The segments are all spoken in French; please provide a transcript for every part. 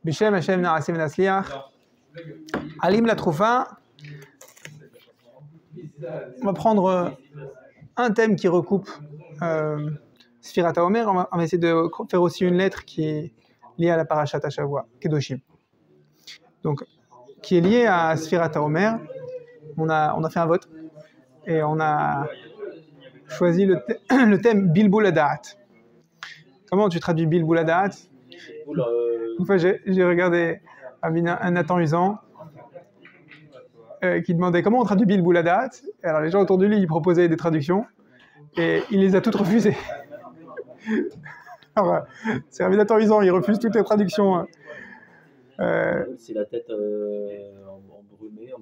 Bishem Hashem Na'aseh V'Nasliach. Alim la Troufa. On va prendre un thème qui recoupe Sfirat HaOmer. On va essayer de faire aussi une lettre qui est liée à la Parashat HaShavua, Kedoshim. Donc, qui est liée à Sfirat HaOmer. On a fait un vote et on a choisi le thème Bilboul Hadaat. Comment tu traduis Bilboul Hadaat? Une fois, j'ai regardé un Nathan Usan qui demandait comment on traduit Bilboul Hadaat. Alors les gens autour de lui, ils proposaient des traductions et il les a toutes refusées. Alors, c'est Rabbi Nathan Usan, il refuse toutes les traductions. C'est la tête embrumée.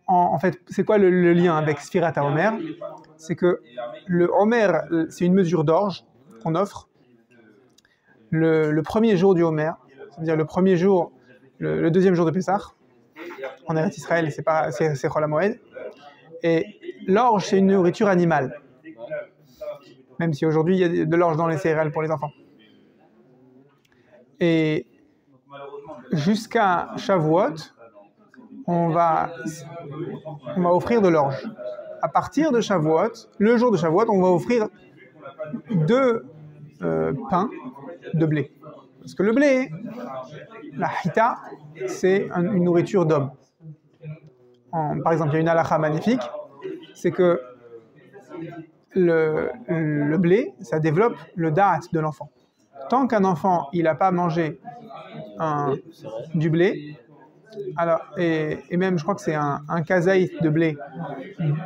En fait, c'est quoi le lien avec Sfirat HaOmer? C'est que le Homer, c'est une mesure d'orge qu'on offre le premier jour du Homer, c'est-à-dire le premier jour, le deuxième jour de Pessah. En Eretz Israël, c'est Chol HaMoed. Et l'orge, c'est une nourriture animale. Même si aujourd'hui, il y a de l'orge dans les céréales pour les enfants. Et jusqu'à Shavuot, on va offrir de l'orge. À partir de Shavuot, le jour de Shavuot, on va offrir 2 pains de blé. Parce que le blé, la hita, c'est une nourriture d'homme. Par exemple, il y a une halakha magnifique, c'est que le blé, ça développe le da'at de l'enfant. Tant qu'un enfant, il n'a pas mangé du blé, alors, et même je crois que c'est un kazaït de blé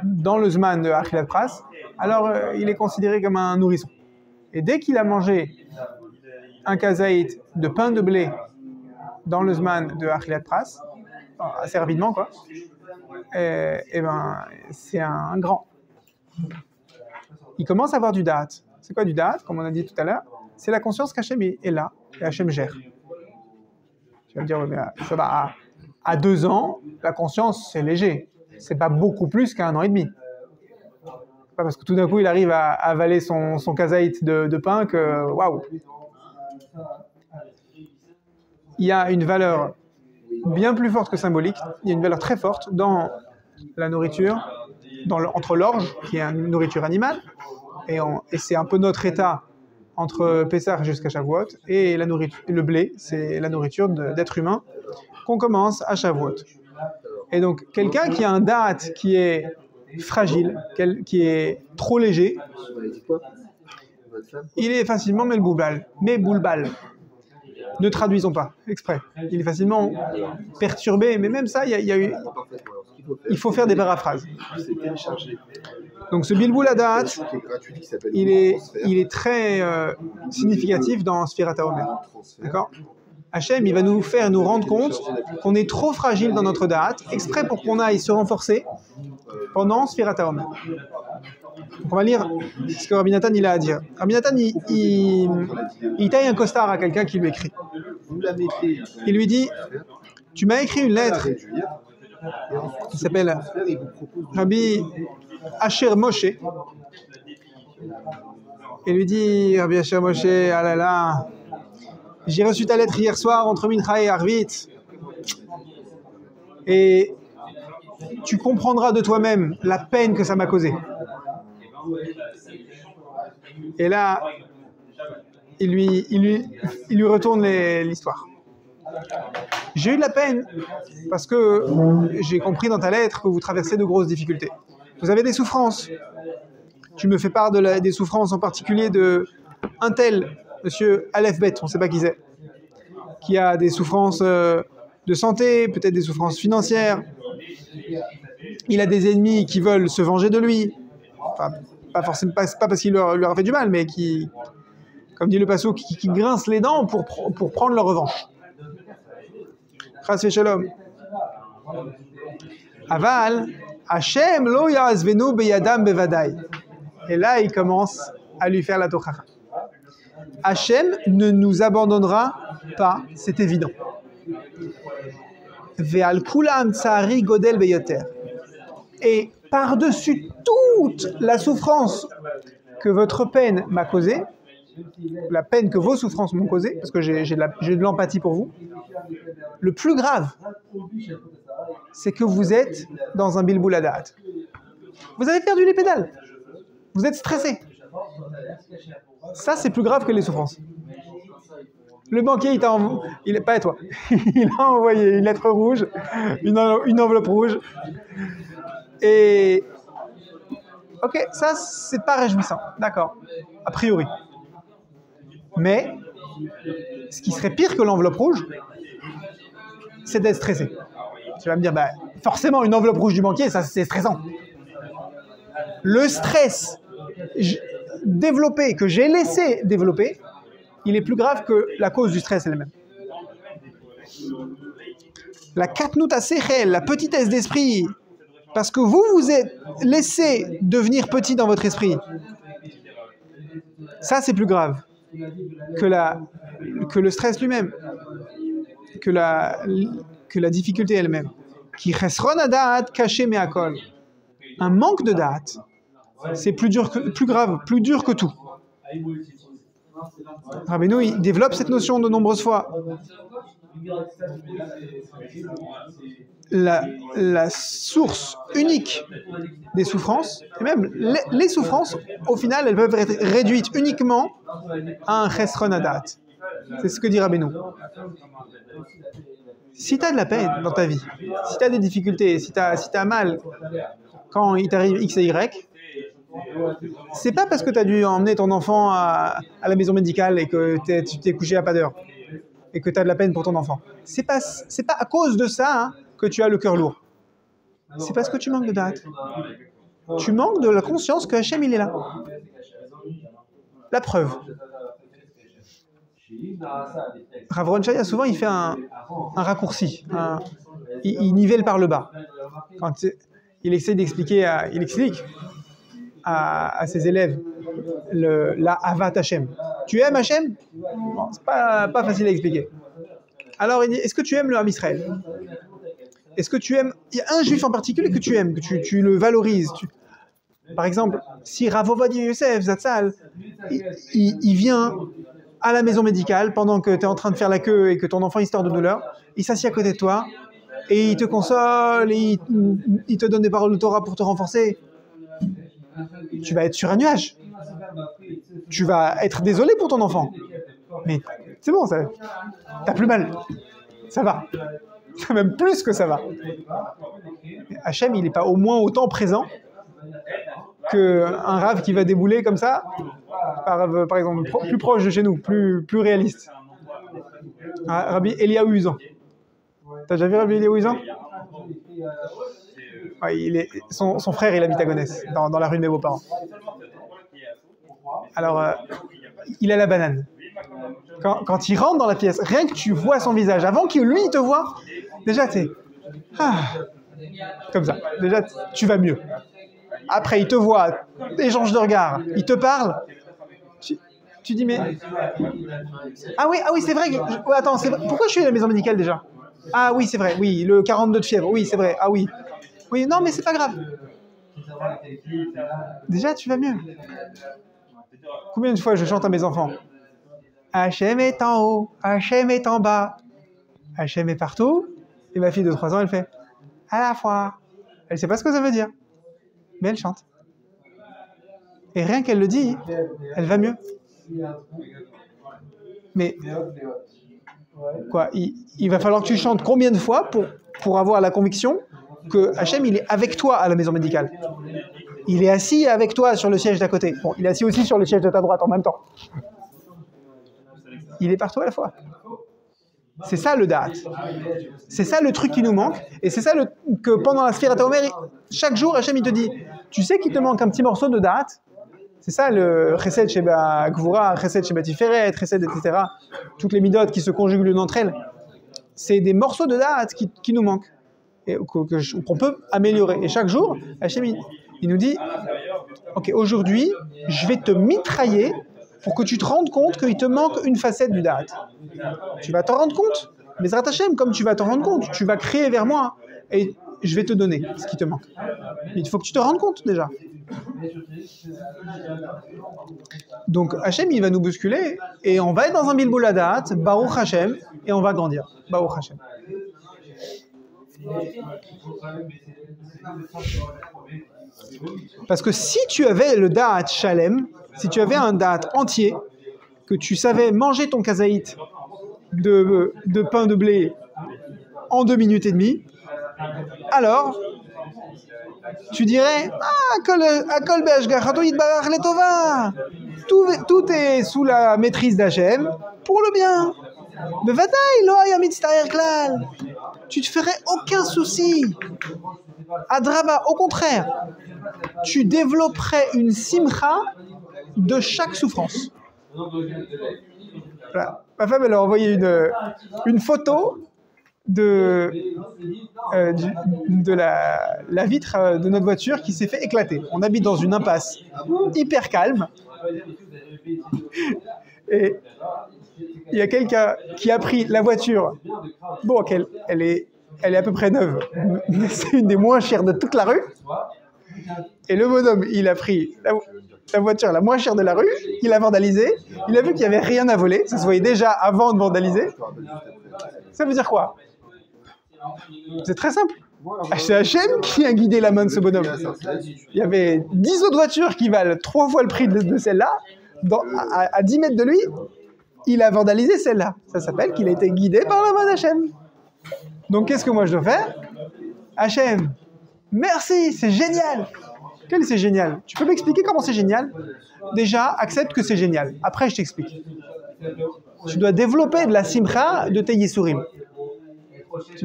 dans le zman de Achilat Pras, alors il est considéré comme un nourrisson. Et dès qu'il a mangé un kazaït de pain de blé dans le zman de Achilat Pras, assez rapidement quoi, et ben c'est un grand. Il commence à avoir du da'at. C'est quoi du da'at? Comme on a dit tout à l'heure, c'est la conscience qu'Hachem est là et Hachem gère. Tu vas me dire, mais à 2 ans, la conscience c'est léger. C'est pas beaucoup plus qu'à 1 an et demi. Pas parce que tout d'un coup il arrive à avaler son kazaït de pain que waouh. Il y a une valeur bien plus forte que symbolique. Il y a une valeur très forte dans la nourriture, entre l'orge qui est une nourriture animale et c'est un peu notre état entre Pessah jusqu'à Shavuot, et le blé, c'est la nourriture d'être humain qu'on commence à Shavuot. Et donc, quelqu'un qui a un da'at qui est fragile, qui est trop léger, il est facilement melboulbal. Ne traduisons pas, exprès. Il est facilement perturbé, mais même ça, il faut faire des paraphrases. Donc ce Bilboul Hadaat, il est très significatif dans Sfirat HaOmer. D'accord? Hachem, il va nous faire nous rendre compte qu'on est trop fragile dans notre Da'at, exprès pour qu'on aille se renforcer pendant Sfirat HaOmer. Donc on va lire ce que Rabbi Nathan il a à dire. Rabbi Nathan, il taille un costard à quelqu'un qui lui écrit. Il lui dit, tu m'as écrit une lettre qui s'appelle Rabbi Asher Moshe. Et lui dit, Rabbi Asher Moshe, ah là là, j'ai reçu ta lettre hier soir entre Mincha et Arvit. Et tu comprendras de toi-même la peine que ça m'a causé. Et là, il lui retourne l'histoire. J'ai eu de la peine parce que j'ai compris dans ta lettre que vous traversez de grosses difficultés. Vous avez des souffrances. Tu me fais part des souffrances en particulier d'un tel, monsieur Aleph Bet, on ne sait pas qui c'est, qui a des souffrances de santé, peut-être des souffrances financières. Il a des ennemis qui veulent se venger de lui. Enfin, pas forcément, pas parce qu'il leur a fait du mal, mais qui, comme dit le passouk, qui grincent les dents pour prendre leur revanche. Chas v'shalom. Aval, Hashem lo ya'azvenu beyadam bevadai. Et là, il commence à lui faire la tochacha. Hashem ne nous abandonnera pas, c'est évident. Ve'al kulam tsari godel beyoter. Et par-dessus toute la souffrance que votre peine m'a causée, la peine que vos souffrances m'ont causée, parce que j'ai de l'empathie pour vous, Le plus grave, c'est que vous êtes dans un bilboul hadat. Vous avez perdu les pédales. Vous êtes stressé. Ça, c'est plus grave que les souffrances. Le banquier, il pas à toi. Il a envoyé une lettre rouge, une enveloppe rouge. Et ok, ça, c'est pas réjouissant. D'accord. A priori. Mais, ce qui serait pire que l'enveloppe rouge, c'est d'être stressé. Tu vas me dire, bah, forcément, une enveloppe rouge du banquier, ça, c'est stressant. Le stress développé, que j'ai laissé développer, il est plus grave que la cause du stress elle-même. La katnut sechel, la petitesse d'esprit, parce que vous vous êtes laissé devenir petit dans votre esprit, ça c'est plus grave que le stress lui-même, que la difficulté elle-même. Qui chesron hadat caché me'akol. Un manque de date, c'est plus grave, plus dur que tout. Rabbeinu, il développe cette notion de nombreuses fois. La source unique des souffrances, et même les souffrances, au final, elles peuvent être réduites uniquement à un chesron hadat. C'est ce que dit Rabbeinu. Si tu as de la peine dans ta vie, si tu as des difficultés, si tu as mal quand il t'arrive X et Y, c'est pas parce que tu as dû emmener ton enfant à la maison médicale et que tu t'es couché à pas d'heure et que tu as de la peine pour ton enfant. C'est pas à cause de ça que tu as le cœur lourd. C'est parce que tu manques de date. Tu manques de la conscience que Hachem, il est là. La preuve. Rav Ron Shaya, souvent, il fait un raccourci. Il nivelle par le bas. Quand il essaie d'expliquer, il explique à ses élèves la Avat Hachem. Tu aimes Hachem? Bon, c'est pas facile à expliquer. Alors il dit, est-ce que tu aimes le Ham Israël? Est-ce que tu aimes... Il y a un juif en particulier que tu aimes, que tu le valorises. Par exemple, si Rav Ovadia Yosef Zatzal, il vient à la maison médicale pendant que tu es en train de faire la queue et que ton enfant il sort de douleur, il s'assied à côté de toi et il te console, et il te donne des paroles de Torah pour te renforcer. Tu vas être sur un nuage. Tu vas être désolé pour ton enfant. Mais c'est bon, t'as plus mal. Ça va. C'est même plus que ça va. Mais Hachem, il n'est pas au moins autant présent qu'un rave qui va débouler comme ça, par exemple, plus proche de chez nous, plus réaliste. Rabbi Eliaou Uzan. T'as déjà vu Rabbi Eliaou Uzan? Ouais, son frère, il habite à Gonesse, dans la rue de mes beaux-parents. Alors, il a la banane. Quand il rentre dans la pièce, rien que tu vois son visage, avant qu'il lui te voit, déjà, tu sais, comme ça, déjà, tu vas mieux. Après, il te voit, échange de regard, il te parle, tu dis, mais... Ah oui, c'est vrai, attends, pourquoi je suis à la maison médicale déjà? Ah oui, c'est vrai, oui, le 42 de fièvre, oui, c'est vrai, ah oui. Oui, non, mais c'est pas grave. Déjà, tu vas mieux. Combien de fois je chante à mes enfants? Hachem est en haut, Hachem est en bas. Hachem est partout. Et ma fille de 3 ans, elle fait à la fois. Elle sait pas ce que ça veut dire. Mais elle chante. Et rien qu'elle le dit, elle va mieux. Mais quoi, il va falloir que tu chantes combien de fois pour avoir la conviction que Hachem, il est avec toi à la maison médicale. Il est assis avec toi sur le siège d'à côté. Bon, il est assis aussi sur le siège de ta droite en même temps. Il est partout à la fois. C'est ça le da'at. C'est ça le truc qui nous manque. Et c'est ça que pendant la Sfirat HaOmer, chaque jour, Hachem, il te dit, tu sais qu'il te manque un petit morceau de da'at? C'est ça le Chesed Sheba Gvura, Chesed Sheba Tiferet, Chesed, etc. Toutes les midotes qui se conjuguent l'une entre elles. C'est des morceaux de da'at qui nous manquent. Et qu'on peut améliorer. Et chaque jour, Hachem, il nous dit, ok, aujourd'hui, je vais te mitrailler pour que tu te rendes compte qu'il te manque une facette du da'at. Tu vas t'en rendre compte. Mais Zrat Hachem, comme tu vas t'en rendre compte, tu vas crier vers moi et je vais te donner ce qui te manque. Il faut que tu te rendes compte déjà. Donc Hachem, il va nous bousculer et on va être dans un bilboul hadat, Baruch Hachem, et on va grandir. Baruch Hachem. Parce que si tu avais le da'at shalem, si tu avais un da'at entier, que tu savais manger ton kazaït de pain de blé en 2 minutes et demie, alors tu dirais Akol be'ashgachato yitbarach letova. Tout est sous la maîtrise d'Hachem pour le bien. Bevadaï lo haya mitztarer klal. Tu te ferais aucun souci. Adraba, au contraire, tu développerais une simcha de chaque souffrance. Voilà. Ma femme, elle a envoyé une photo de la vitre de notre voiture qui s'est fait éclater. On habite dans une impasse hyper calme. Et il y a quelqu'un qui a pris la voiture. Bon, elle est à peu près neuve. C'est une des moins chères de toute la rue. Et le bonhomme, il a pris la voiture la moins chère de la rue, il l'a vandalisée, il a vu qu'il n'y avait rien à voler, ça se voyait déjà avant de vandaliser. Ça veut dire quoi? C'est très simple. C'est Hachem qui a guidé la main de ce bonhomme. Il y avait 10 autres voitures qui valent 3 fois le prix de celle-là. À 10 mètres de lui, il a vandalisé celle-là. Ça s'appelle qu'il a été guidé par la main d'Hachem. Donc qu'est-ce que moi je dois faire? Hachem, merci, c'est génial. Quel c'est génial? Tu peux m'expliquer comment c'est génial? Déjà, accepte que c'est génial. Après, je t'explique. Tu dois développer de la simcha de tes yisurim.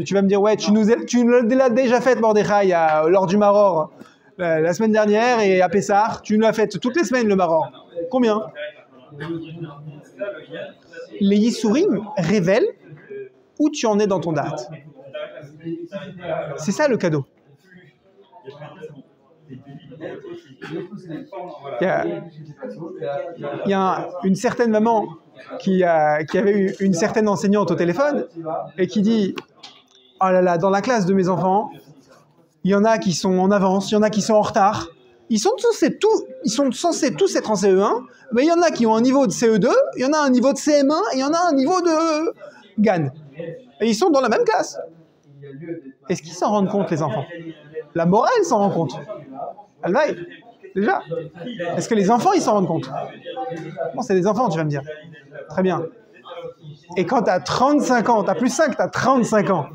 Tu vas me dire, ouais, tu l'as déjà fait, Mordechai, lors du Maror, la semaine dernière, et à Pessah. Tu nous l'as fait toutes les semaines, le Maror. Combien? Les yisurim révèlent où tu en es dans ton date. C'est ça le cadeau. Il y a une certaine maman qui avait eu une certaine enseignante au téléphone et qui dit « Oh là là, dans la classe de mes enfants, il y en a qui sont en avance, il y en a qui sont en retard. Ils sont censés tous être en CE1, mais il y en a qui ont un niveau de CE2, il y en a un niveau de CM1 et il y en a un niveau de GAN. Et ils sont dans la même classe. Est-ce qu'ils s'en rendent compte, les enfants? La morale s'en rend compte. Elle va, déjà. Est-ce que les enfants, ils s'en rendent compte? Bon, c'est des enfants, tu vas me dire. Très bien. Et quand tu as 35 ans, tu as plus 5, tu as 35 ans,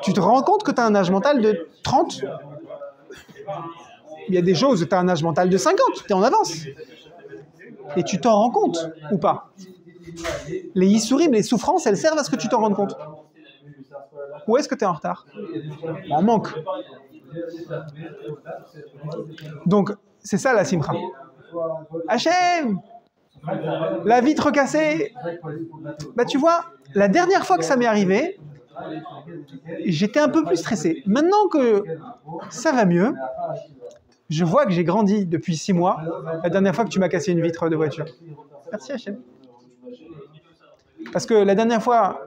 tu te rends compte que tu as un âge mental de 30? Il y a des choses où tu as un âge mental de 50, tu es en avance. Et tu t'en rends compte ou pas? Les yisurim, les souffrances, elles servent à ce que tu t'en rendes compte. Ou est-ce que tu es en retard? En manque. Donc, c'est ça la simcha. Hachem, la vitre cassée. Bah tu vois, la dernière fois que ça m'est arrivé, j'étais un peu plus stressé. Maintenant que ça va mieux, je vois que j'ai grandi depuis 6 mois, la dernière fois que tu m'as cassé une vitre de voiture. Merci Hachem. Parce que la dernière fois,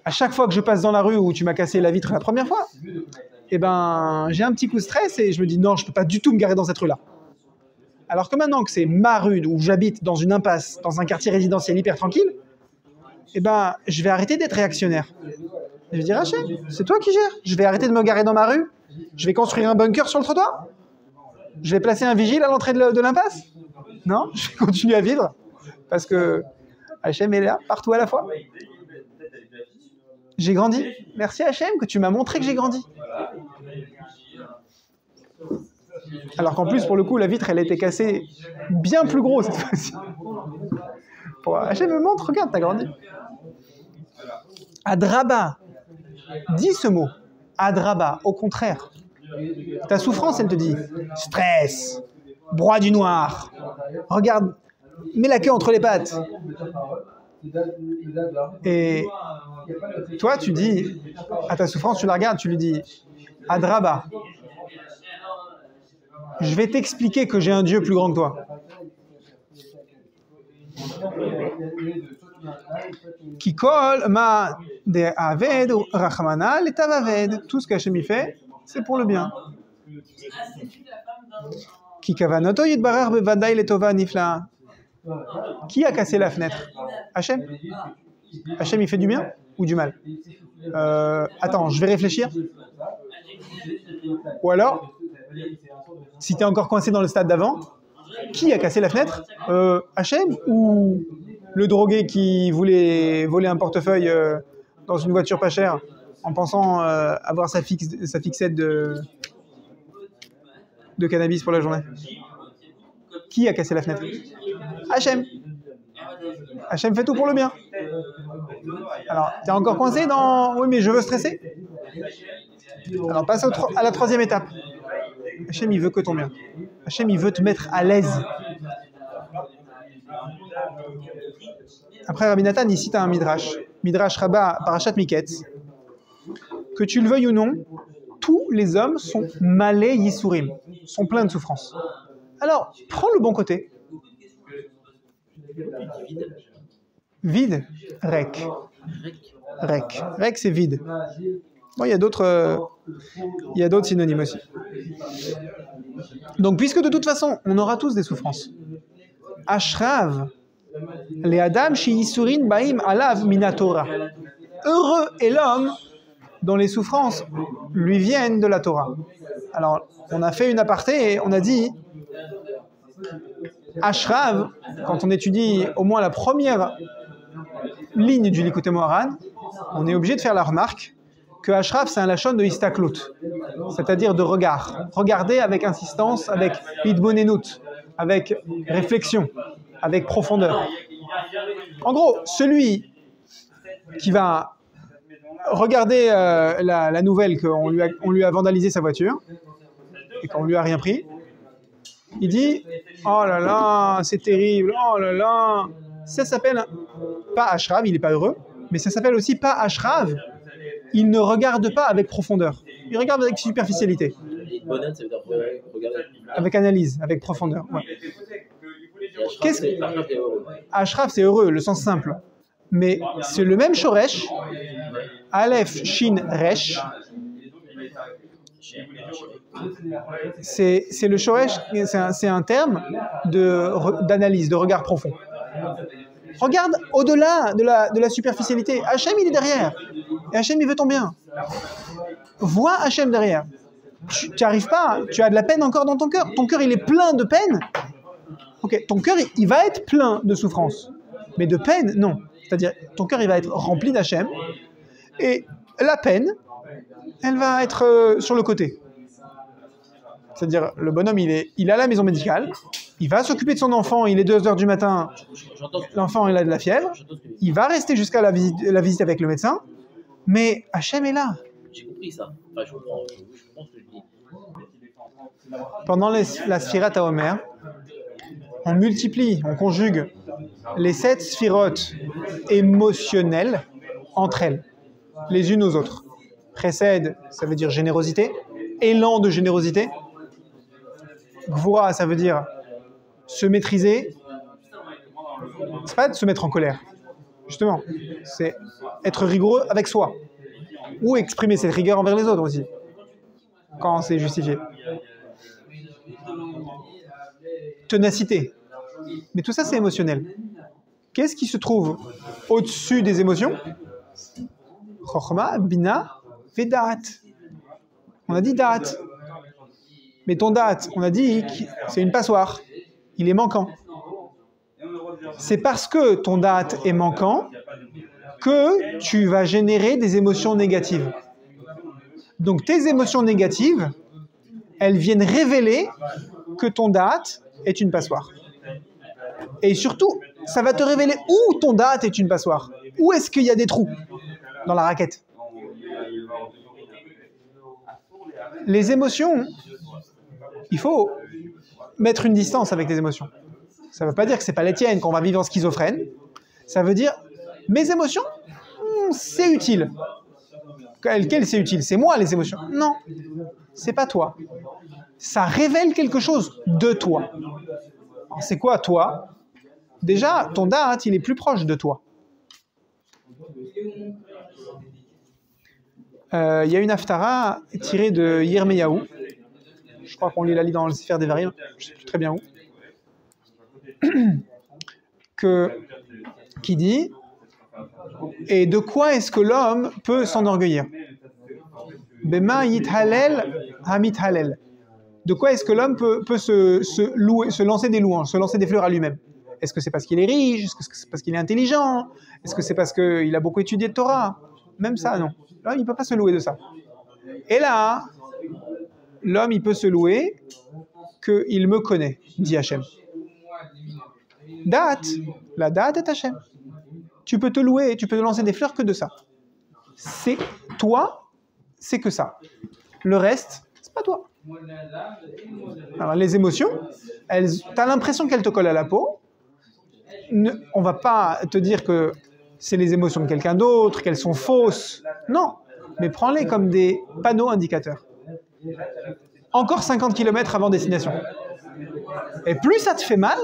à chaque fois que je passe dans la rue où tu m'as cassé la vitre la première fois, eh ben, j'ai un petit coup de stress et je me dis non, je ne peux pas du tout me garer dans cette rue-là. Alors que maintenant que c'est ma rue où j'habite dans une impasse, dans un quartier résidentiel hyper tranquille, eh ben, je vais arrêter d'être réactionnaire. Et je vais dire, Hachem, c'est toi qui gères. Je vais arrêter de me garer dans ma rue. Je vais construire un bunker sur le trottoir. Je vais placer un vigile à l'entrée de l'impasse. Non, je vais continuer à vivre. Parce que Hachem est là, partout à la fois. J'ai grandi. Merci Hachem que tu m'as montré que j'ai grandi. Alors qu'en plus, pour le coup, la vitre, elle a été cassée bien plus gros cette fois-ci. Hachem me montre, regarde, t'as grandi. Adraba. Dis ce mot. Adraba. Au contraire. Ta souffrance, elle te dit stress, broie du noir. Regarde, mets la queue entre les pattes. Et toi, tu dis à ta souffrance, tu la regardes, tu lui dis Adraba. Je vais t'expliquer que j'ai un Dieu plus grand que toi. Qui colle ma de aved rachmana letavaved. Tout ce qu'Hachem y fait, c'est pour le bien. Ki kavanoto yitbarer bevadai letova nifla. Qui a cassé la fenêtre? Hachem. Hachem, il fait du bien ou du mal? Attends, je vais réfléchir. Ou alors, si tu es encore coincé dans le stade d'avant, qui a cassé la fenêtre? Hachem ou le drogué qui voulait voler un portefeuille dans une voiture pas chère en pensant avoir sa fixette de cannabis pour la journée? Qui a cassé la fenêtre? Hachem. Hachem fait tout pour le bien. Alors, tu es encore coincé dans... Oui, mais je veux stresser. Alors, passe à la troisième étape. Hachem, il veut que ton bien. Hachem, il veut te mettre à l'aise. Après, Rabbi Nathan, il cite un Midrash. Midrash Rabbah, Parashat Miketz. Que tu le veuilles ou non, tous les hommes sont malais yisurim, sont pleins de souffrance. Alors, prends le bon côté. Vide, rek. Rek, c'est vide. Bon, il y a d'autres synonymes aussi. Donc, puisque de toute façon, on aura tous des souffrances. Ashrav, les Adam shi yisurin baim alav minatora. Heureux est l'homme dont les souffrances lui viennent de la Torah. Alors, on a fait une aparté et on a dit Ashrav, quand on étudie au moins la première ligne du Likutei Moharan, on est obligé de faire la remarque que Ashrav, c'est un lachon de istaklut, c'est-à-dire de regard. Regarder avec insistance, avec idbonenut, avec réflexion, avec profondeur. En gros, celui qui va regarder la nouvelle qu'on lui a vandalisé sa voiture et qu'on lui a rien pris, il dit « Oh là là, c'est terrible, oh là là !» Ça s'appelle pas Ashrav, il n'est pas heureux, mais ça s'appelle aussi pas Ashrav. Il ne regarde pas avec profondeur. Il regarde avec superficialité. Avec analyse, avec profondeur. Ouais. Ashrav, c'est heureux, le sens simple. Mais c'est le même shoresh, Aleph, Shin, Resh. C'est le shoresh, c'est un terme d'analyse, de regard profond. Regarde au-delà de la superficialité. Hachem, il est derrière. Et Hachem, il veut ton bien. Vois Hachem derrière. Tu n'arrives pas, tu as de la peine encore dans ton cœur. Ton cœur, il est plein de peine. Ok, ton cœur, il va être plein de souffrance. Mais de peine, non. C'est-à-dire, ton cœur, il va être rempli d'Hachem. Et la peine, elle va être sur le côté. C'est-à-dire, le bonhomme, il est à la maison médicale. Il va s'occuper de son enfant, il est 2h du matin, l'enfant il a de la fièvre, il va rester jusqu'à la visite avec le médecin, mais Hachem est là. J'ai compris ça. Enfin, je comprends ce que je dis. Pendant la Sphirat HaOmer, on multiplie, on conjugue les 7 sphirotes émotionnelles entre elles, les unes aux autres. Chesed, ça veut dire générosité, élan de générosité. Gvura, ça veut dire se maîtriser, c'est pas de se mettre en colère, justement, c'est être rigoureux avec soi, ou exprimer cette rigueur envers les autres aussi, quand c'est justifié. Ténacité, mais tout ça c'est émotionnel. Qu'est-ce qui se trouve au-dessus des émotions? Chochma, Bina, Vedat. On a dit Dat. Mais ton Dat, on a dit que c'est une passoire. Il est manquant. C'est parce que ton date est manquant que tu vas générer des émotions négatives. Donc tes émotions négatives, elles viennent révéler que ton date est une passoire. Et surtout, ça va te révéler où ton date est une passoire. Où est-ce qu'il y a des trous dans la raquette. Les émotions, il faut mettre une distance avec les émotions. Ça ne veut pas dire que ce n'est pas les tiennes, qu'on va vivre en schizophrène. Ça veut dire, mes émotions, c'est utile. Quel c'est utile? C'est moi, les émotions. Non, c'est pas toi. Ça révèle quelque chose de toi. Alors, c'est quoi, toi? Déjà, ton date, il est plus proche de toi. Il y a une haftara tirée de Yirmiyahu, je crois qu'on lit dans le Sefer Devarim, je ne sais plus très bien où, qui dit « Et de quoi est-ce que l'homme peut s'enorgueillir ?» Bema yithalel hamithalel. De quoi est-ce que l'homme peut se lancer des louanges, se lancer des fleurs à lui-même? Est-ce que c'est parce qu'il est riche? Est-ce que c'est parce qu'il est intelligent? Est-ce que c'est parce qu'il a beaucoup étudié le Torah? Même ça, non. L'homme, il ne peut pas se louer de ça. Et là, l'homme, il peut se louer qu'il me connaît, dit Hachem. Date, la date est Hachem. Tu peux te louer, tu peux te lancer des fleurs que de ça. C'est toi, c'est que ça. Le reste, c'est pas toi. Alors les émotions, tu as l'impression qu'elles te collent à la peau. On va pas te dire que c'est les émotions de quelqu'un d'autre, qu'elles sont fausses. Non, mais prends-les comme des panneaux indicateurs. Encore 50 km avant destination. Et plus ça te fait mal,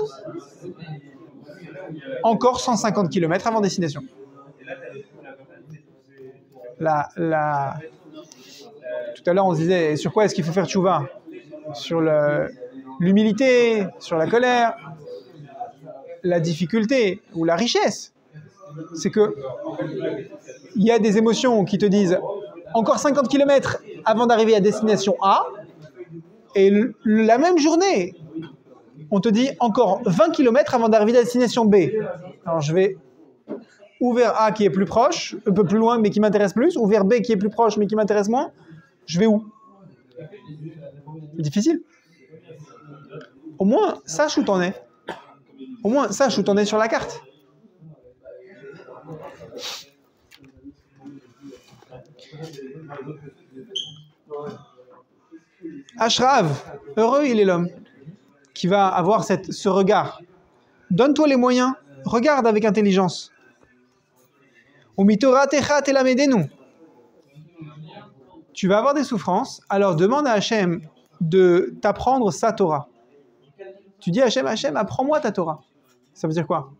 encore 150 km avant destination. Tout à l'heure, on se disait, sur quoi est-ce qu'il faut faire tchouva? Sur l'humilité, sur la colère, la difficulté ou la richesse. C'est que il y a des émotions qui te disent encore 50 km avant d'arriver à destination A, et la même journée, on te dit encore 20 km avant d'arriver à destination B. Alors je vais ou vers A qui est plus proche, un peu plus loin mais qui m'intéresse plus, ou vers B qui est plus proche mais qui m'intéresse moins. Je vais où? C'est difficile. Au moins, sache où t'en es. Au moins, sache où t'en es sur la carte. Ashrav, heureux il est l'homme qui va avoir ce regard. Donne-toi les moyens, regarde avec intelligence. Tu vas avoir des souffrances, alors demande à Hachem de t'apprendre sa Torah. Tu dis à Hachem, Hachem, apprends-moi ta Torah. Ça veut dire quoi?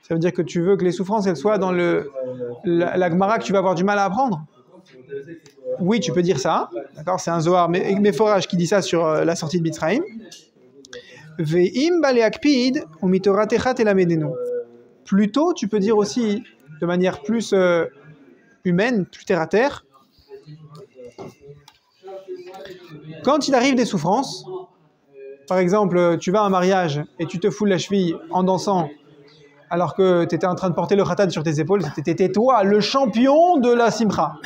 Ça veut dire que tu veux que les souffrances elles soient dans la Gemara que tu vas avoir du mal à apprendre? Oui, tu peux dire ça. D'accord, c'est un Zohar Meforach qui dit ça sur la sortie de Mitzrayim. Ve'im baleakpid umitoratecha telamedenu. Plutôt, tu peux dire aussi de manière plus humaine, plus terre à terre. Quand il arrive des souffrances, par exemple, tu vas à un mariage et tu te foules la cheville en dansant alors que tu étais en train de porter le khatan sur tes épaules, c'était toi, le champion de la simcha.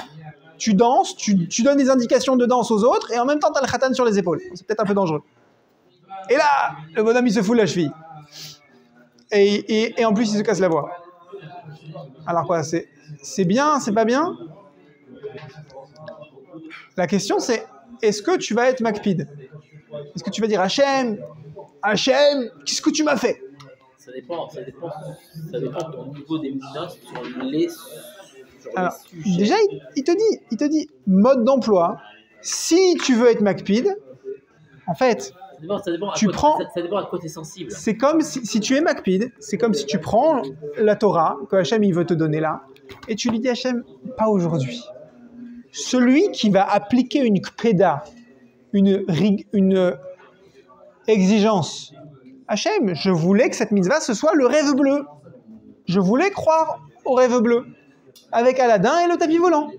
Tu danses, tu donnes des indications de danse aux autres et en même temps tu as le khatan sur les épaules. C'est peut-être un peu dangereux. Et là, le bonhomme il se foule la cheville. Et en plus il se casse la voix. Alors quoi, c'est bien, c'est pas bien? La question c'est, est-ce que tu vas être makpid? Est-ce que tu vas dire Hachem, qu'est-ce que tu m'as fait? Ça dépend de ton niveau d'éminence sur les Alors, sujets. déjà, il te dit mode d'emploi. Si tu veux être makpid, en fait, Ça dépend à quoi tu es sensible. c'est comme si tu es makpid, c'est comme si tu prends la Torah que Hachem il veut te donner là, et tu lui dis Hachem, pas aujourd'hui. Celui qui va appliquer une kpeda, une exigence. Hachem, je voulais que cette mitzvah, ce soit le rêve bleu. Je voulais croire au rêve bleu, avec Aladdin et le tapis volant.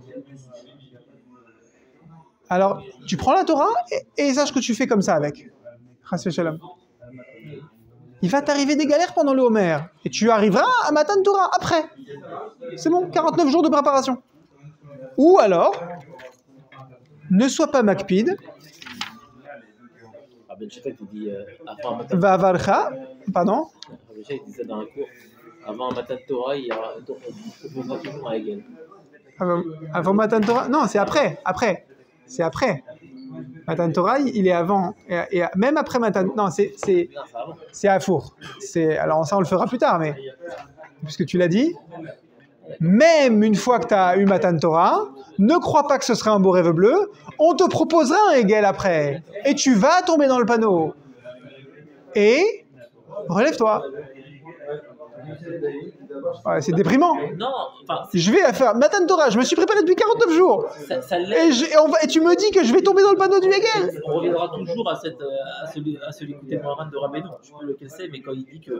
Alors, tu prends la Torah et sache que tu fais comme ça avec. Chas v'shalom. Il va t'arriver des galères pendant le Homer, et tu arriveras à Matan Torah après. C'est bon, 49 jours de préparation. Ou alors, ne sois pas makpid, Ben Shafak dit Vavarcha, pardon. Ben Shafak dit ça dans un cours. Avant un Matan Torah, il posera toujours un Hegel. Avant Matan Torah? Non, c'est après. C'est après. Matan Torah, il est avant. Et même après Matan... Non, c'est à four. Alors ça, on le fera plus tard, mais... Puisque tu l'as dit, même une fois que tu as eu Matan Torah, ne crois pas que ce sera un beau rêve bleu, on te proposera un Hegel après. Et tu vas tomber dans le panneau. Et relève-toi. Ouais, c'est déprimant. Non, enfin, Je vais faire Matan Torah, je me suis préparé depuis 49 jours. ça l'est. Et tu me dis que je vais tomber dans le panneau du Hegel. On reviendra toujours à celui côté moral de Rabbeinu, je sais plus lequel c'est, mais quand il dit que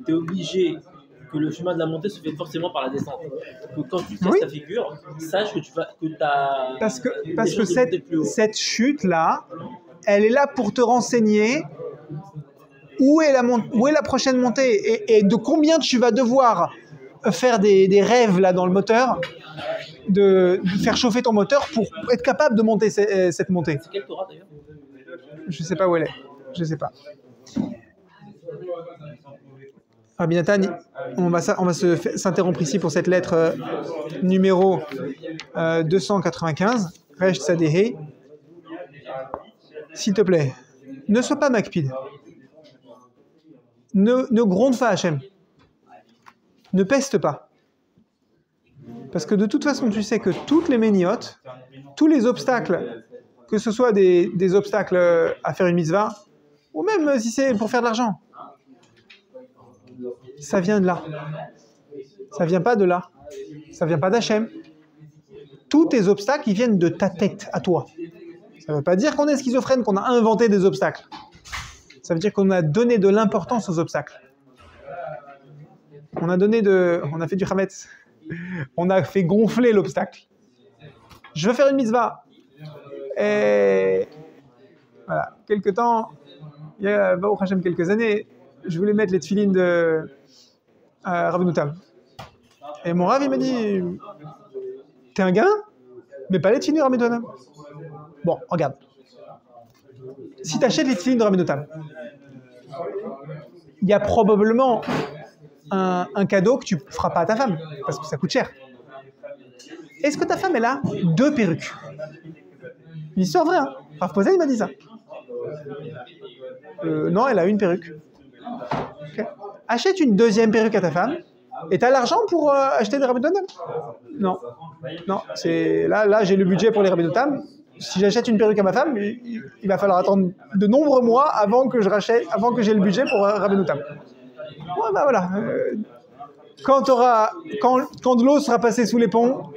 tu es obligé, que le chemin de la montée se fait forcément par la descente. Que quand tu testes ta figure, sache que tu as. Parce que cette chute-là, elle est là pour te renseigner où est la prochaine montée et de combien tu vas devoir faire des rêves là dans le moteur, de faire chauffer ton moteur pour être capable de monter cette montée. C'est quelle Torah d'ailleurs? Je sais pas où elle est. Je sais pas. Rabbi Nathan, on va s'interrompre ici pour cette lettre numéro 295. Resh Tzadehe. S'il te plaît, ne sois pas Makpid. Ne gronde pas Hachem. Ne peste pas. Parce que de toute façon, tu sais que toutes les méniotes, tous les obstacles, que ce soit des obstacles à faire une mitzvah, ou même si c'est pour faire de l'argent, ça vient de là. Ça vient pas de là. Ça vient pas d'Hachem. Tous tes obstacles, ils viennent de ta tête à toi. Ça ne veut pas dire qu'on est schizophrène, qu'on a inventé des obstacles. Ça veut dire qu'on a donné de l'importance aux obstacles. On a fait du chametz. On a fait gonfler l'obstacle. Je veux faire une mitzvah. Et voilà, quelques temps, il y a Baruch Hashem quelques années, je voulais mettre les tefilines de Rabbeinu Tam. Et mon Rav, il m'a dit, t'es un gain, mais pas les tefilines de Rabbeinu Tam. Bon, regarde. Si tu achètes les tefilines de Rabbeinu Tam, il y a probablement un cadeau que tu ne feras pas à ta femme, parce que ça coûte cher. Est-ce que ta femme, elle a 2 perruques? Une histoire vraie, hein. Rav Posen, il m'a dit ça. Non, elle a 1 perruque. Okay. Achète une 2e perruque à ta femme, et tu as l'argent pour acheter des Rabbeinu Tam? Non. Non, là j'ai le budget pour les Rabbeinu Tam. Si j'achète une perruque à ma femme, il va falloir attendre de nombreux mois avant que j'ai le budget pour Rabbeinu Tam. Ouais, bah voilà. Quand de l'eau sera passée sous les ponts,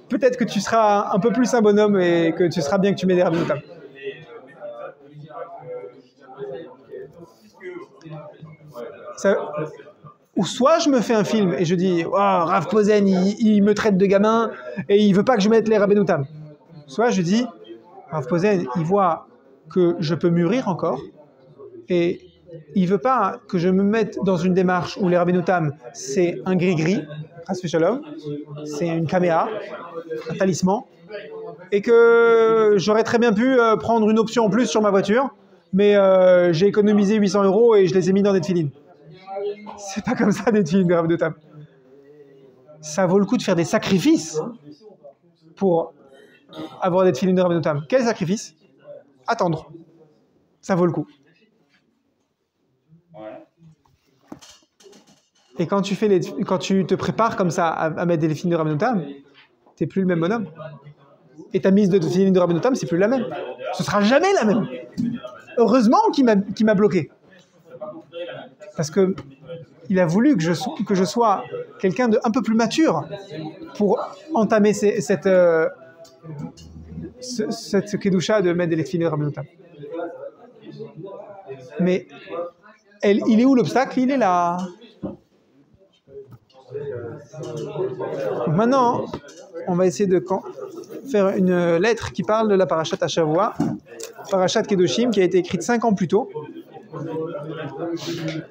peut-être que tu seras un peu plus un bonhomme et que tu seras bien que tu mets des Rabbeinu Tam. Ou soit je me fais un film et je dis oh, Rav Posen, il me traite de gamin et il veut pas que je mette les Rabbeinu Tam. Soit je dis Rav Posen, il voit que je peux mûrir encore et il veut pas que je me mette dans une démarche où les Rabbeinu Tam c'est un gris-gris, c'est une caméra, un talisman, et que j'aurais très bien pu prendre une option en plus sur ma voiture, mais j'ai économisé 800 € et je les ai mis dans des tefilines. C'est pas comme ça des tefilines de Rabbeinu Tam. Ça vaut le coup de faire des sacrifices pour avoir des tefilines de Rabbeinu Tam. Quel sacrifice? Attendre. Ça vaut le coup. Et quand tu te prépares comme ça à mettre des tefilines de Rabbeinu Tam, t'es plus le même bonhomme. Et ta mise de tefilines de Rabbeinu Tam, c'est plus la même. Ce sera jamais la même. Heureusement qu'il m'a bloqué. Parce que il a voulu que je sois quelqu'un de un peu plus mature pour entamer cette kedusha de mettre des tefilines de Rabbeinu Tam. Mais il est où l'obstacle? Il est là. Maintenant, on va essayer de faire une lettre qui parle de la parashat Hashavua, parashat Kedoshim, qui a été écrite 5 ans plus tôt.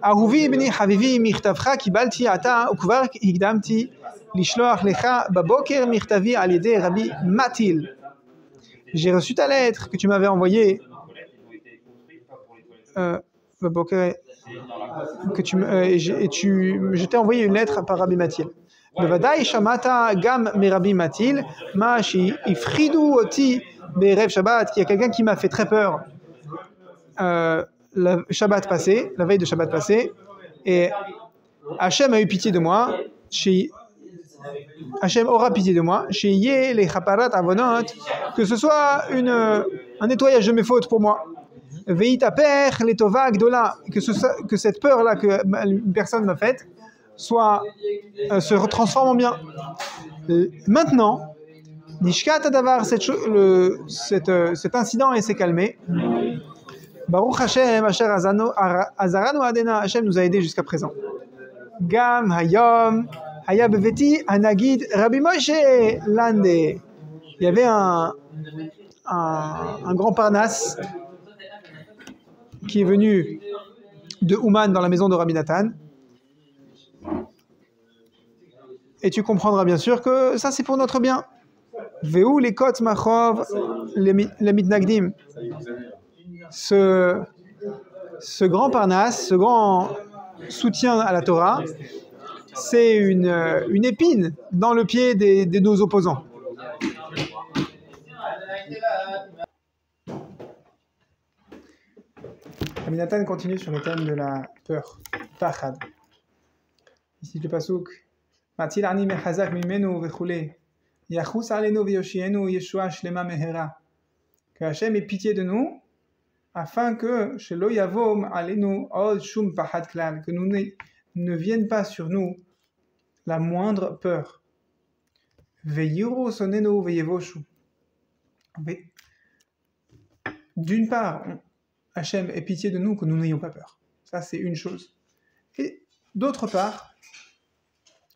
Ahuvi ibni havivi michtavcha kibalti ata ukvar higdamti lishloach lecha baboker michtavi al yedei Rabbi Matil. J'ai reçu ta lettre que tu m'avais envoyée. Je t'ai envoyé une lettre par Rabbi Matil. Bevadai shamata gam me Rabbi Matil ma shi ifridu oti berev Shabbat. Il y a quelqu'un qui m'a fait très peur la veille de Shabbat passé, et Hachem a eu pitié de moi. Hachem aura pitié de moi. Chez Yé les chaparat avonot, que ce soit un nettoyage de mes fautes pour moi. Veitaper les tova gdola, que cette peur là que une personne m'a faite se transforme en bien. Maintenant, Nishkat Adavar, cet incident s'est calmé. Baruch Hashem, Asher Azaranu Adena, Hashem nous a aidés jusqu'à présent. Gam Hayom, Haya Beveti, Anagid, Rabbi Moshe Lande. Il y avait un grand Parnasse qui est venu de Ouman dans la maison de Rabbi Nathan. Et tu comprendras bien sûr que ça c'est pour notre bien. Veu les kot machov les mitnagdim. Ce grand Parnasse, ce grand soutien à la Torah, c'est une épine dans le pied de nos opposants. Rabbi Nathan continue sur le thème de la peur, pachad. Ici le pasuk, Matil ani mechazak mimenu vechule, yachus alenu veyoshienu yeshua shlema mehera. Que Hashem ait pitié de nous, afin que shelo yavom alenu od shum pachad klal, que nous ne vienne pas sur nous la moindre peur. Veyiru sonenu veyevoshu. D'une part, Hachem ait pitié de nous, que nous n'ayons pas peur. Ça, c'est une chose. Et d'autre part,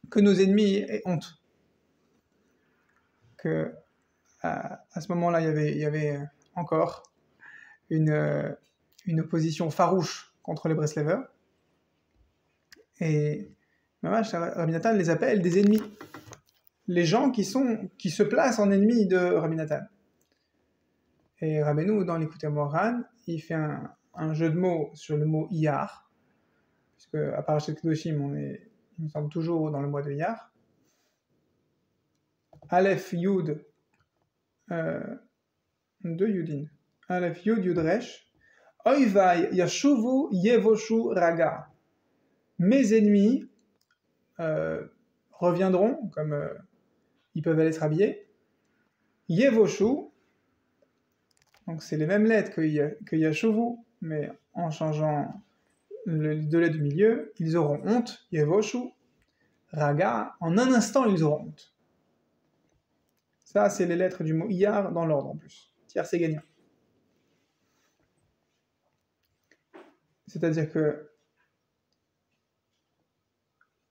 que nos ennemis aient honte. Que à ce moment-là, il y avait encore une opposition farouche contre les Breslevers. Et Rabbi Nathan les appelle des ennemis. Les gens qui se placent en ennemis de Rabbi Nathan. Et Rabbeinu, dans l'Écoutez Moran, il fait un jeu de mots sur le mot Iyar, puisque à Parashat Kedoshim, il me semble toujours dans le mois de Iyar. Aleph Yud, deux Yudin. Aleph Yud Yud Resh. Oivai Yashuvu Yevoshu Raga. Mes ennemis reviendront, comme ils peuvent aller se rhabiller. Yevoshu. Donc c'est les mêmes lettres que Yashuvu, mais en changeant deux lettres du milieu, ils auront honte, Yevoshu, Raga, en un instant ils auront honte. Ça c'est les lettres du mot Iyar dans l'ordre en plus. Tiers c'est gagnant. C'est-à-dire que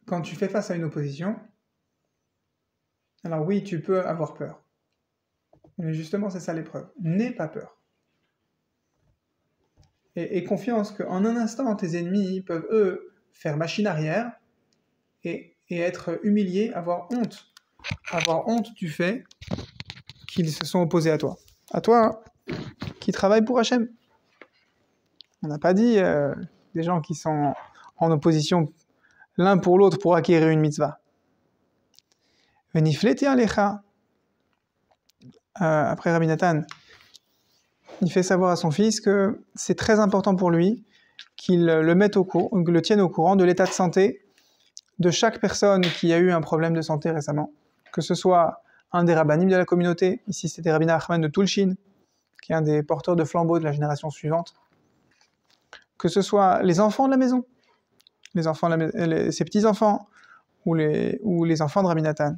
quand tu fais face à une opposition, alors oui, tu peux avoir peur. Mais justement, c'est ça l'épreuve. N'aie pas peur. Et confiance qu'en un instant, tes ennemis peuvent, eux, faire machine arrière et être humiliés, avoir honte. Avoir honte du fait qu'ils se sont opposés à toi. À toi, qui travaille pour Hachem. On n'a pas dit des gens qui sont en opposition l'un pour l'autre pour acquérir une mitzvah. Venifleti alecha. Après Rabbi Nathan, il fait savoir à son fils que c'est très important pour lui qu'il le tienne au courant de l'état de santé de chaque personne qui a eu un problème de santé récemment, que ce soit un des rabbinim de la communauté, ici c'était Rabbi Nachman de Tulshin, qui est un des porteurs de flambeaux de la génération suivante, que ce soit les enfants de la maison, ses petits-enfants, ou les enfants de Rabbi Nathan.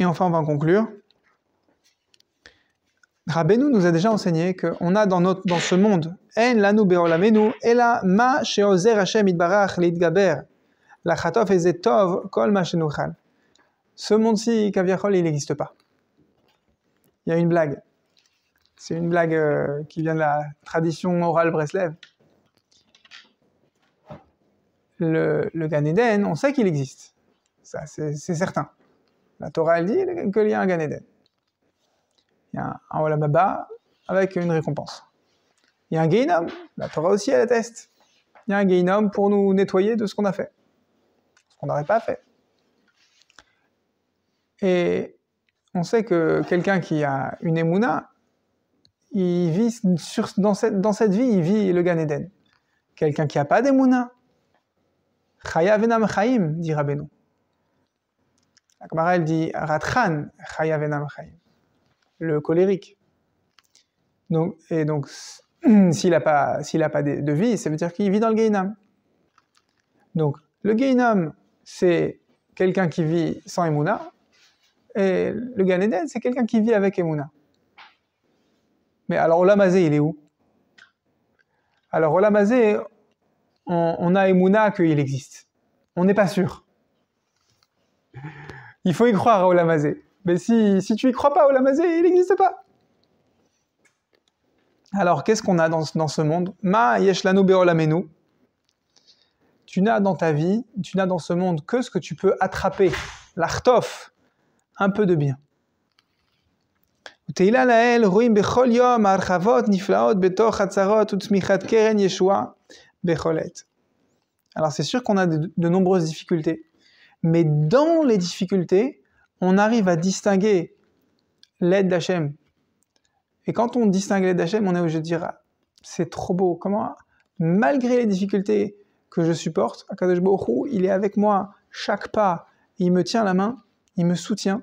Et enfin, on va en conclure. Rabbeinu nous a déjà enseigné qu'on a dans ce monde, En lanu be'olamenu, ela ma she'ozer Hashem itbarach leitgaber, lachatov ezetov kol ma shenuchal. Ce monde-ci, Kaviachol, il n'existe pas. Il y a une blague. C'est une blague qui vient de la tradition orale Breslev. Le Gan Eden, on sait qu'il existe. Ça, c'est certain. La Torah, elle dit qu'il y a un Gan Eden. Il y a un Olam Haba avec une récompense. Il y a un Gehinnom. La Torah aussi, elle atteste. Il y a un Gehinnom pour nous nettoyer de ce qu'on a fait. Ce qu'on n'aurait pas fait. Et on sait que quelqu'un qui a une Emouna, il vit dans cette vie, il vit le Gan Eden. Quelqu'un qui n'a pas d'Emouna, Chaya venam chaim, dit Rabbeinu. La Gemara, elle dit Ratchan, Chaya venam chaim, le colérique. Donc, s'il n'a pas de vie, ça veut dire qu'il vit dans le Gehinnom. Donc, le Gehinnom, c'est quelqu'un qui vit sans Emouna, et le Gan Eden, c'est quelqu'un qui vit avec Emouna. Mais alors, Olam Hazé, il est où? Alors, Olam Hazé, on a Emouna qu'il existe. On n'est pas sûr. Il faut y croire à Olam Hazé. Mais si tu y crois pas à Olam Hazé, il n'existe pas. Alors, qu'est-ce qu'on a dans ce monde? Ma yesh lanu be'olamenu. Tu n'as dans ta vie, tu n'as dans ce monde que ce que tu peux attraper. L'artof, un peu de bien. Alors c'est sûr qu'on a de nombreuses difficultés, mais dans les difficultés, on arrive à distinguer l'aide d'Hachem. Et quand on distingue l'aide d'Hachem, on est obligé de dire ah, c'est trop beau, comment, malgré les difficultés que je supporte, Akadosh Baruch Hu, il est avec moi chaque pas, il me tient la main, il me soutient,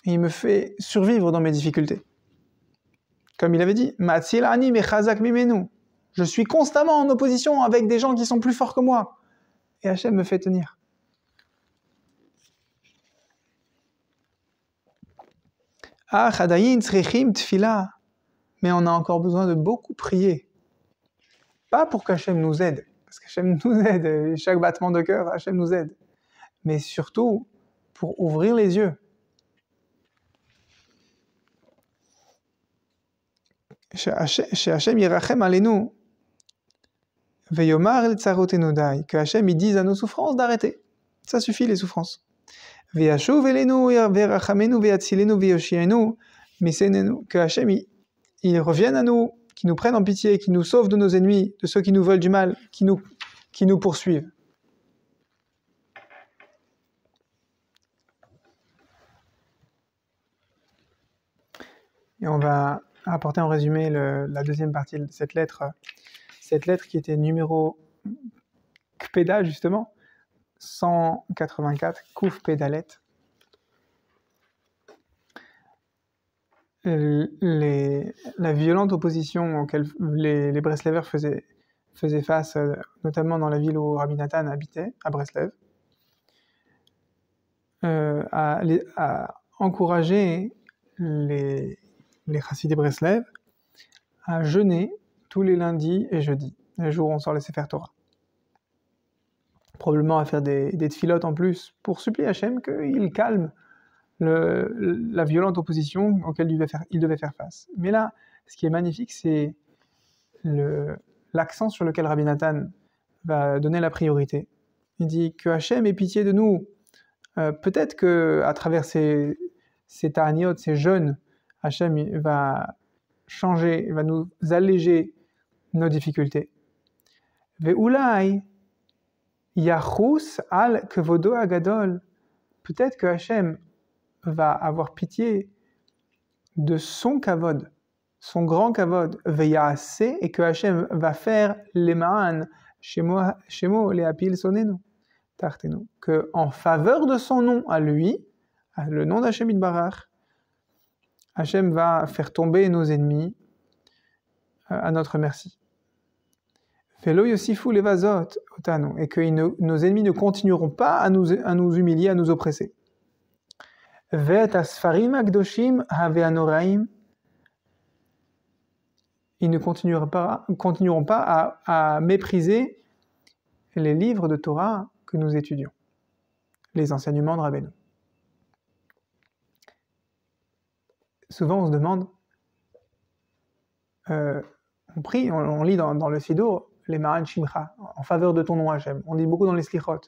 et il me fait survivre dans mes difficultés. Comme il avait dit, Matzil ani mechazak mimenu. Je suis constamment en opposition avec des gens qui sont plus forts que moi. Et Hachem me fait tenir. Ah, chadayin tzrichim tfila. Mais on a encore besoin de beaucoup prier. Pas pour qu'Hachem nous aide, parce qu'Hachem nous aide, chaque battement de cœur, Hachem nous aide. Mais surtout, pour ouvrir les yeux. Hachem yirachem alenu. Veyomar el tsarotenu dai. Que Hachem il dise à nos souffrances d'arrêter. Ça suffit les souffrances. Veyashuv elenu verachamenu veyatzilenu veyoshienu misenenu. Que Hachem il revienne à nous, qui nous prenne en pitié, qui nous sauve de nos ennemis, de ceux qui nous veulent du mal, qui nous poursuivent. Et on va apporter en résumé la deuxième partie de cette lettre qui était numéro Kpeda justement, 184, Kouf Pédalet. La violente opposition auquel les Breslevers faisaient face, notamment dans la ville où Rabbi Nathan habitait, à Breslev, a encouragé les chassidés Breslev à jeûner tous les lundis et jeudis, les jours où on sort les Sefer Torah. Probablement à faire des tfilotes en plus pour supplier Hachem qu'il calme la violente opposition auquel il devait faire face. Mais là, ce qui est magnifique, c'est l'accent sur lequel Rabbi Nathan va donner la priorité. Il dit que Hachem ait pitié de nous. Peut-être qu'à travers ces ta'aniot, ces jeûnes, Hachem va changer, va nous alléger nos difficultés. Ve'ulai yachus al kvodo agadol. Peut-être que Hachem va avoir pitié de son kavod, son grand kavod, ve'ya'ase, et que Hachem va faire les ma'an shemo le'apil sonenu tartenu, que en faveur de son nom à lui, le nom d'Hachem Yitbarach, Hachem va faire tomber nos ennemis à notre merci. Velo yosifu levazot otanu, et que nos ennemis ne continueront pas à nous humilier, à nous oppresser. Ve'et asfarim akdoshim have'anoraim, ils ne continueront pas à mépriser les livres de Torah que nous étudions, les enseignements de Rabbeinu. Souvent on se demande, on prie, on lit dans le Sidour, les Ma'an Shimcha, en faveur de ton nom Hachem. On lit beaucoup dans les Slichot,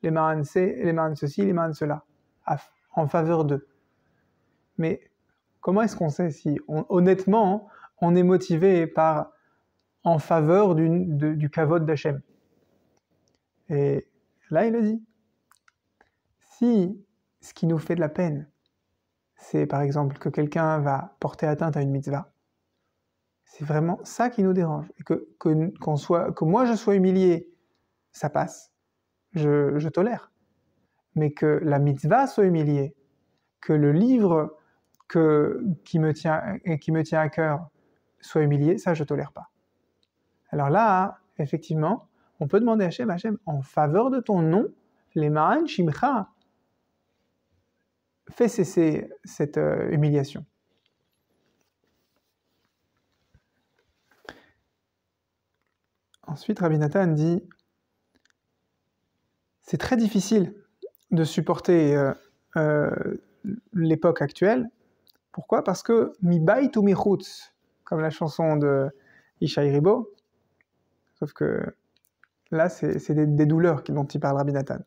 les Ma'an les Ma'an ceci, les Ma'an cela, en faveur d'eux. Mais comment est-ce qu'on sait si, honnêtement, on est motivé par en faveur du kavod d'Hachem? Et là, il le dit. Si ce qui nous fait de la peine, c'est par exemple que quelqu'un va porter atteinte à une mitzvah, c'est vraiment ça qui nous dérange. Et que moi je sois humilié, ça passe, je tolère. Mais que la mitzvah soit humiliée, que le livre qui me tient à cœur soit humilié, ça je tolère pas. Alors là, effectivement, on peut demander à Hachem, en faveur de ton nom, les Ma'an Shimcha, fais cesser cette humiliation. Ensuite, Rabbi Nathan dit, c'est très difficile de supporter l'époque actuelle. Pourquoi? Parce que mi bait ou mi chutz, comme la chanson de Ishaï Ribo, sauf que là, c'est des douleurs dont il parle Rabbi Nathan.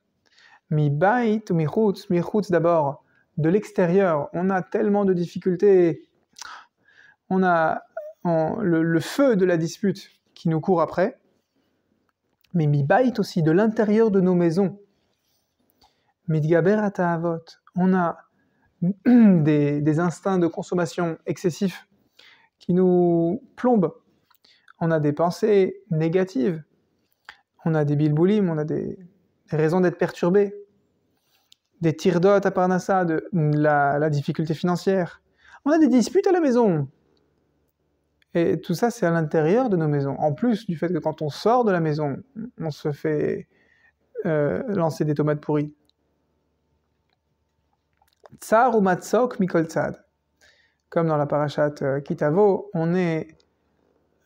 Mi bait ou mi chutz d'abord, de l'extérieur, on a tellement de difficultés, on a le feu de la dispute qui nous court après, mais mi bait aussi, de l'intérieur de nos maisons. Midgaber ata'avot, on a des instincts de consommation excessifs qui nous plombent. On a des pensées négatives, on a des bilboulim, on a des raisons d'être perturbés, des tirdot à parnassa, de la difficulté financière. On a des disputes à la maison. Et tout ça, c'est à l'intérieur de nos maisons. En plus du fait que quand on sort de la maison, on se fait lancer des tomates pourries. Tsar ou matzok mikol tzad. Comme dans la parashat Kitavo, on est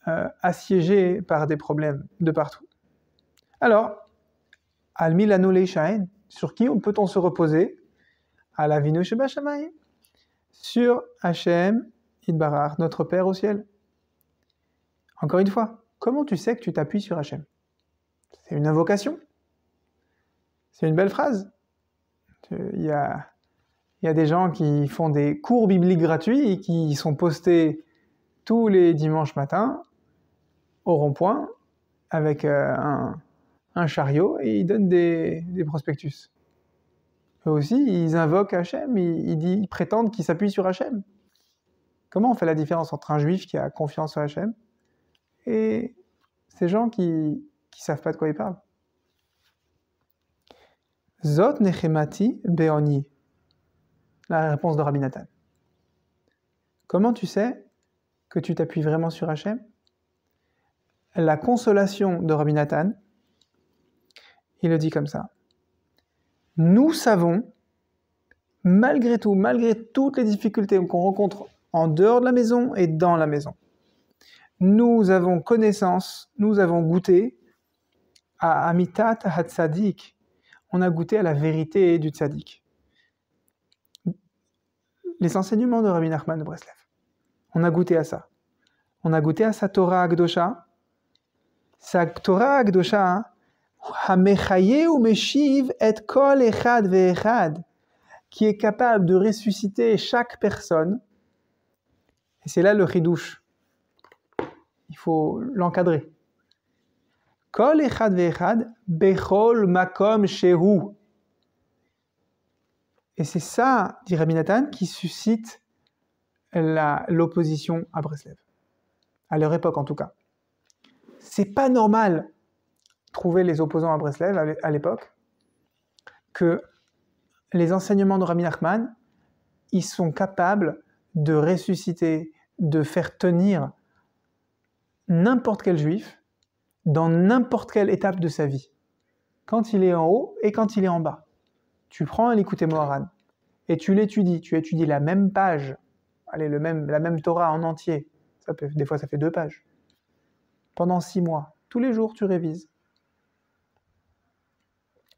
assiégé par des problèmes de partout. Alors, al milano leishaen, sur qui peut-on se reposer? À la vino sheba shamayim, sur Hachem Yitbarach, notre Père au ciel. Encore une fois, comment tu sais que tu t'appuies sur Hachem? C'est une invocation? C'est une belle phrase? Il y a des gens qui font des cours bibliques gratuits et qui sont postés tous les dimanches matins au rond-point avec un chariot et ils donnent des prospectus. Eux aussi, ils invoquent Hachem, ils prétendent qu'ils s'appuient sur Hachem. Comment on fait la différence entre un juif qui a confiance en Hachem et ces gens qui savent pas de quoi ils parlent? Zot nechemati beoni. La réponse de Rabbi Nathan. Comment tu sais que tu t'appuies vraiment sur Hachem? La consolation de Rabbi Nathan, il le dit comme ça. Nous savons, malgré tout, malgré toutes les difficultés qu'on rencontre en dehors de la maison et dans la maison, nous avons connaissance, nous avons goûté à Amitat HaTzadik. On a goûté à la vérité du Tzadik. Les enseignements de Rabbi Nachman de Breslev. On a goûté à ça. On a goûté à sa Torah Akdosha. Sa Torah Akdosha, Hamechaye ou Meshiv et kol echad ve'echad, qui est capable de ressusciter chaque personne. Et c'est là le chidouche. Il faut l'encadrer. Kol echad ve'echad bechol makom shehu. Et c'est ça, dit Rabbi Nathan, qui suscite l'opposition à Breslev. À leur époque, en tout cas. C'est pas normal, trouver les opposants à Breslev à l'époque, que les enseignements de Rabbi Nachman, ils sont capables de ressusciter, de faire tenir n'importe quel juif dans n'importe quelle étape de sa vie. Quand il est en haut et quand il est en bas. Tu prends un Likutei Moharan et tu l'étudies, tu étudies la même page, allez, la même Torah en entier, des fois ça fait 2 pages, pendant 6 mois, tous les jours tu révises.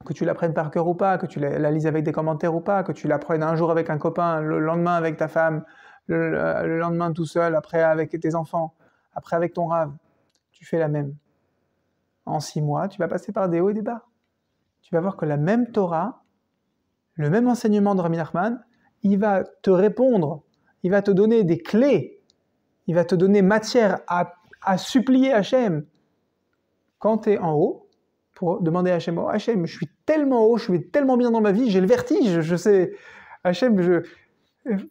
Que tu l'apprennes par cœur ou pas, que tu la lises avec des commentaires ou pas, que tu l'apprennes un jour avec un copain, le lendemain avec ta femme, le lendemain tout seul, après avec tes enfants, après avec ton rave, tu fais la même. En 6 mois, tu vas passer par des hauts et des bas. Tu vas voir que la même Torah, le même enseignement de Rabbi Nachman, il va te répondre, il va te donner des clés, il va te donner matière à supplier Hachem. Quand tu es en haut, pour demander à Hachem, oh Hachem, je suis tellement haut, je suis tellement bien dans ma vie, j'ai le vertige, je sais, Hachem,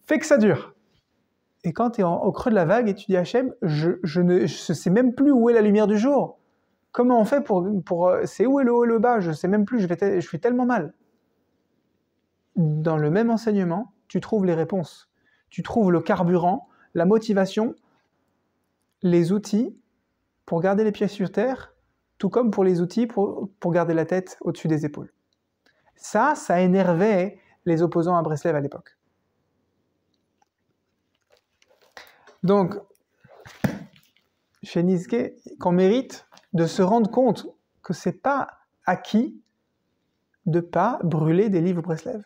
fais que ça dure. Et quand tu es au creux de la vague et tu dis Hachem, je ne sais même plus où est la lumière du jour. Comment on fait pour c'est où est le haut et le bas, je sais même plus, je suis tellement mal. Dans le même enseignement, tu trouves les réponses. Tu trouves le carburant, la motivation, les outils pour garder les pieds sur terre, tout comme pour les outils pour garder la tête au-dessus des épaules. Ça énervait les opposants à Breslev à l'époque. Donc, chez Nizke, qu'on mérite de se rendre compte que c'est pas acquis de pas brûler des livres Breslev.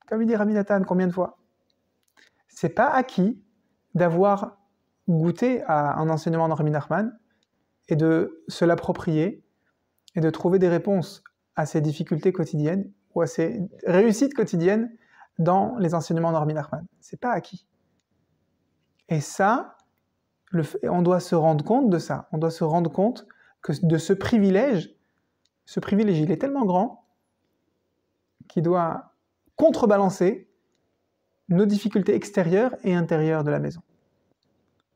Comme il dit Rabbi Nathan, combien de fois? C'est pas acquis d'avoir goûté à un enseignement de Rabbi Nachman et de se l'approprier et de trouver des réponses à ses difficultés quotidiennes ou à ses réussites quotidiennes dans les enseignements de Rabbi Nachman. C'est pas acquis. Et ça, on doit se rendre compte de ça. On doit se rendre compte que de ce privilège, il est tellement grand qu'il doit contrebalancer nos difficultés extérieures et intérieures de la maison.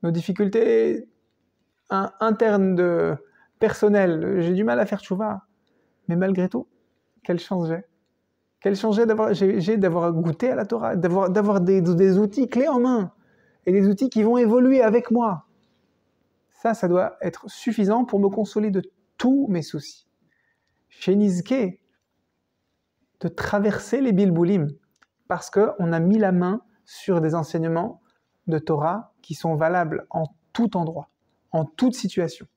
Nos difficultés internes personnelles, j'ai du mal à faire tchouva, mais malgré tout, quelle chance j'ai. Quelle chance j'ai d'avoir goûté à la Torah, d'avoir des outils clés en main, et des outils qui vont évoluer avec moi. Ça doit être suffisant pour me consoler de tous mes soucis. Chez Nizke, de traverser les bilboulim, parce qu'on a mis la main sur des enseignements de Torah qui sont valables en tout endroit, en toute situation.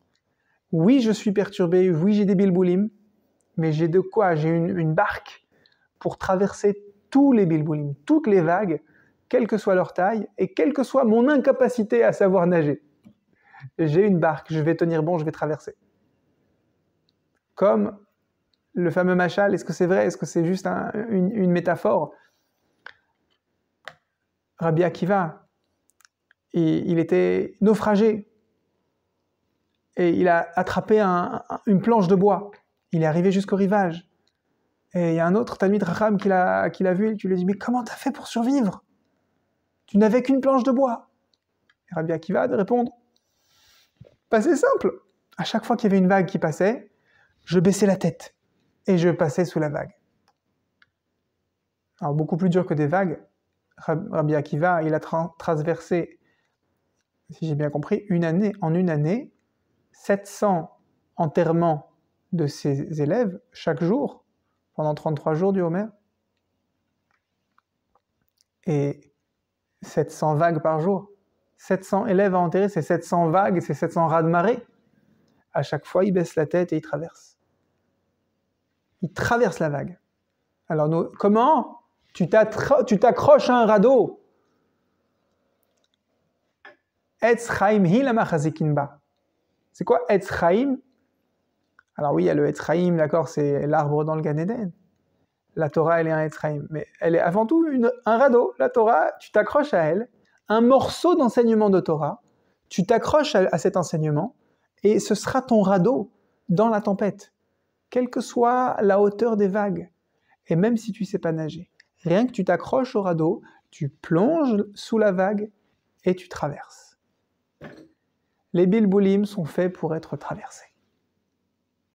Oui, je suis perturbé, oui, j'ai des bilboulim, mais j'ai de quoi? J'ai une barque pour traverser tous les bilboulim, toutes les vagues, quelle que soit leur taille, et quelle que soit mon incapacité à savoir nager. J'ai une barque, je vais tenir bon, je vais traverser. Comme le fameux machal, est-ce que c'est vrai? Est-ce que c'est juste une métaphore? Rabbi Akiva, il était naufragé et il a attrapé une planche de bois. Il est arrivé jusqu'au rivage. Et il y a un autre Talmid Racham qui l'a vu et qui lui a dit « Mais comment t'as fait pour survivre? Tu n'avais qu'une planche de bois. » Et Rabbi Akiva a de répondre « Bah, c'est simple. À chaque fois qu'il y avait une vague qui passait, je baissais la tête et je passais sous la vague. » Alors beaucoup plus dur que des vagues, Rabbi Akiva, il a traversé, si j'ai bien compris, en une année, 700 enterrements de ses élèves chaque jour, pendant 33 jours du Homer, et 700 vagues par jour. 700 élèves à enterrer, c'est 700 vagues, c'est 700 raz de marée. À chaque fois, il baisse la tête et il traverse. Il traverse la vague. Alors, comment tu t'accroches à un radeau? Etz Chaim hi lama chazikin ba. C'est quoi Etz Chaim? Alors oui, il y a le Etz Chaim, d'accord, c'est l'arbre dans le Gan Eden. La Torah, elle est un Etz Chaim, mais elle est avant tout un radeau. La Torah, tu t'accroches à elle, un morceau d'enseignement de Torah, tu t'accroches à cet enseignement, et ce sera ton radeau dans la tempête, quelle que soit la hauteur des vagues, et même si tu ne sais pas nager. Rien que tu t'accroches au radeau, tu plonges sous la vague et tu traverses. Les bilboulim sont faits pour être traversés.